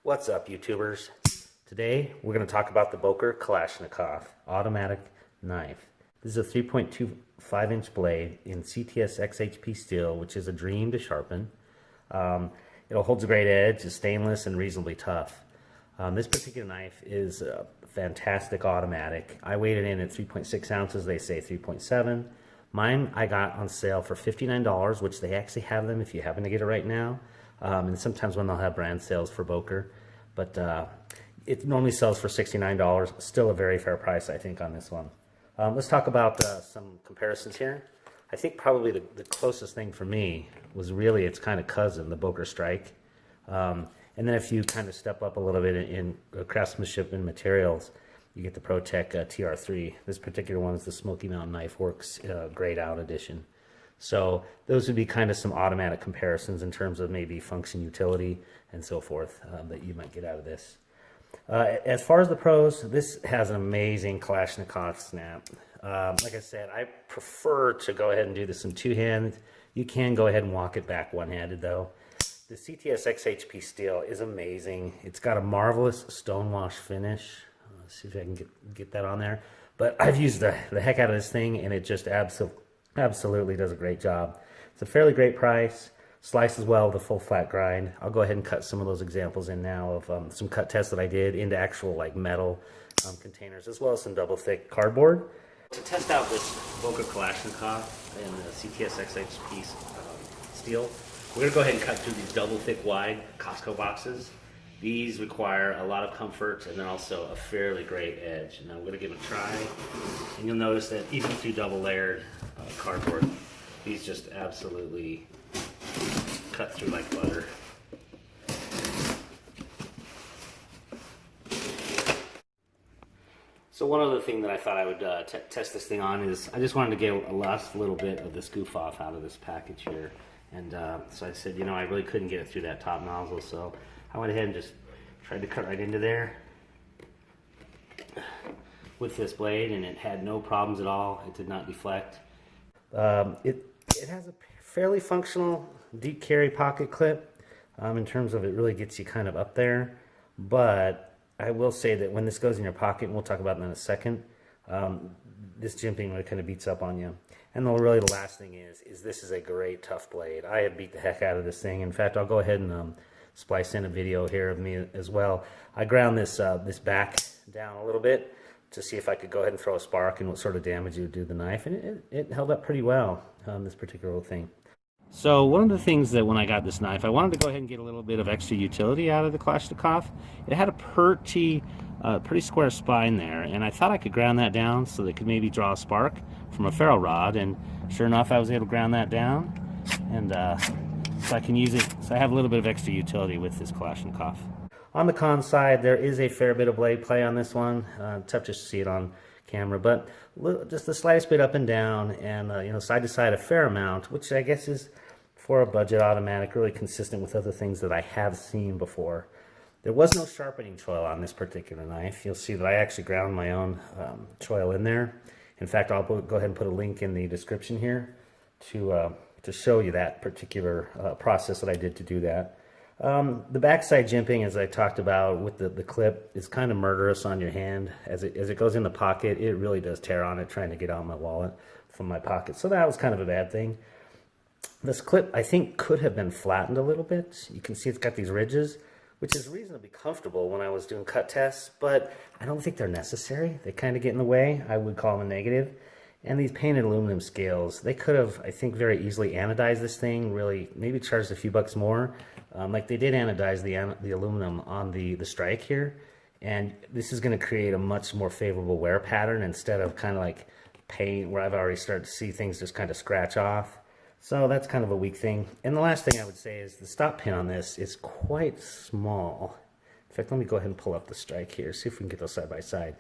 What's up, YouTubers? Today we're going to talk about the Boker Kalashnikov automatic knife. This is a 3.25-inch blade in CTS-XHP steel, which is a dream to sharpen. It holds a great edge, is stainless and reasonably tough. This particular knife is a fantastic automatic. I weighed it in at 3.6 ounces, they say 3.7. Mine I got on sale for $59, which they actually have them if you happen to get it right now. And sometimes when they'll have brand sales for Boker. But it normally sells for $69. Still a very fair price, I think, on this one. Let's talk about some comparisons here. I think probably the closest thing for me was really its kind of cousin, the Boker Strike. And then if you kind of step up a little bit in craftsmanship and materials, you get the ProTech TR3. This particular one is the Smoky Mountain Knife Works grayed out edition. So those would be kind of some automatic comparisons in terms of maybe function, utility, and so forth that you might get out of this. As far as the pros, this has an amazing Kalashnikov snap. Like I said, I prefer to go ahead and do this in two-hand. You can go ahead and walk it back one-handed though. The CTS-XHP steel is amazing. It's got a marvelous stonewash finish. Let's see if I can get that on there. But I've used the heck out of this thing, and it just absolutely does a great job. It's a fairly great price. Slices well with a full flat grind. I'll go ahead and cut some of those examples in now of some cut tests that I did into actual like metal containers, as well as some double thick cardboard. To test out this Boker Kalashnikov and the CTS-XHP steel, we're going to go ahead and cut through these double thick wide Costco boxes. These require a lot of comfort and then also a fairly great edge. And I'm going to give it a try. And you'll notice that even through double layered cardboard, these just absolutely cut through like butter. So one other thing that I thought I would test this thing on is I just wanted to get a last little bit of this goof off out of this package here. And so I said, you know, I really couldn't get it through that top nozzle, so I went ahead and just tried to cut right into there with this blade, and it had no problems at all. It did not deflect. It has a fairly functional deep carry pocket clip in terms of it really gets you kind of up there. But I will say that when this goes in your pocket, and we'll talk about that in a second, this jimping really kind of beats up on you. And really the last thing is this is a great tough blade. I have beat the heck out of this thing. In fact, I'll go ahead and splice in a video here of me as well. I ground this back down a little bit to see if I could go ahead and throw a spark and what sort of damage it would do to the knife, and it held up pretty well, this particular thing. So one of the things that when I got this knife, I wanted to go ahead and get a little bit of extra utility out of the Kalashnikov. It had a pretty square spine there, and I thought I could ground that down so that it could maybe draw a spark from a ferro rod, and sure enough I was able to ground that down, and so I can use it, so I have a little bit of extra utility with this Kalashnikov. On the con side, there is a fair bit of blade play on this one. Tough to see it on camera, but just the slightest bit up and down, and you know, side to side a fair amount, which I guess is for a budget automatic really consistent with other things that I have seen before. There was no sharpening choil on this particular knife. You'll see that I actually ground my own choil in there. In fact, I'll go ahead and put a link in the description here to show you that particular process that I did to do that. The backside jimping, as I talked about with the clip, is kind of murderous on your hand. As it goes in the pocket, it really does tear on it trying to get out my wallet from my pocket. So that was kind of a bad thing. This clip, I think, could have been flattened a little bit. You can see it's got these ridges, which is reasonably comfortable when I was doing cut tests, but I don't think they're necessary. They kind of get in the way. I would call them a negative. And these painted aluminum scales, they could have, I think, very easily anodized this thing, really maybe charged a few bucks more. Like they did anodize the aluminum on the strike here, and this is going to create a much more favorable wear pattern instead of kind of like paint where I've already started to see things just kind of scratch off. So that's kind of a weak thing. And the last thing I would say is the stop pin on this is quite small. In fact, let me go ahead and pull up the strike here, see if we can get those side by side.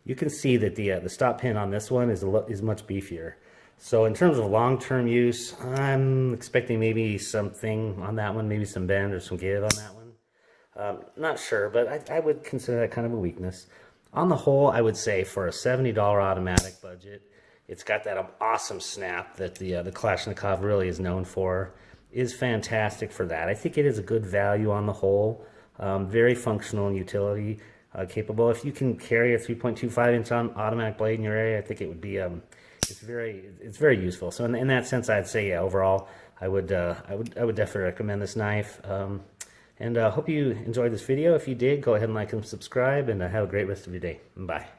You can see that the stop pin on this one is much beefier. So in terms of long-term use, I'm expecting maybe something on that one, maybe some bend or some give on that one. Not sure, but I would consider that kind of a weakness. On the whole, I would say for a $70 automatic budget, it's got that awesome snap that the Kalashnikov really is known for. Is fantastic for that. I think it is a good value on the whole. Very functional and utility capable. If you can carry a 3.25 inch automatic blade in your area, I think it would be it's very useful. So in that sense, I'd say yeah, overall, I would definitely recommend this knife. And hope you enjoyed this video. If you did, go ahead and like and subscribe, and have a great rest of your day. Bye.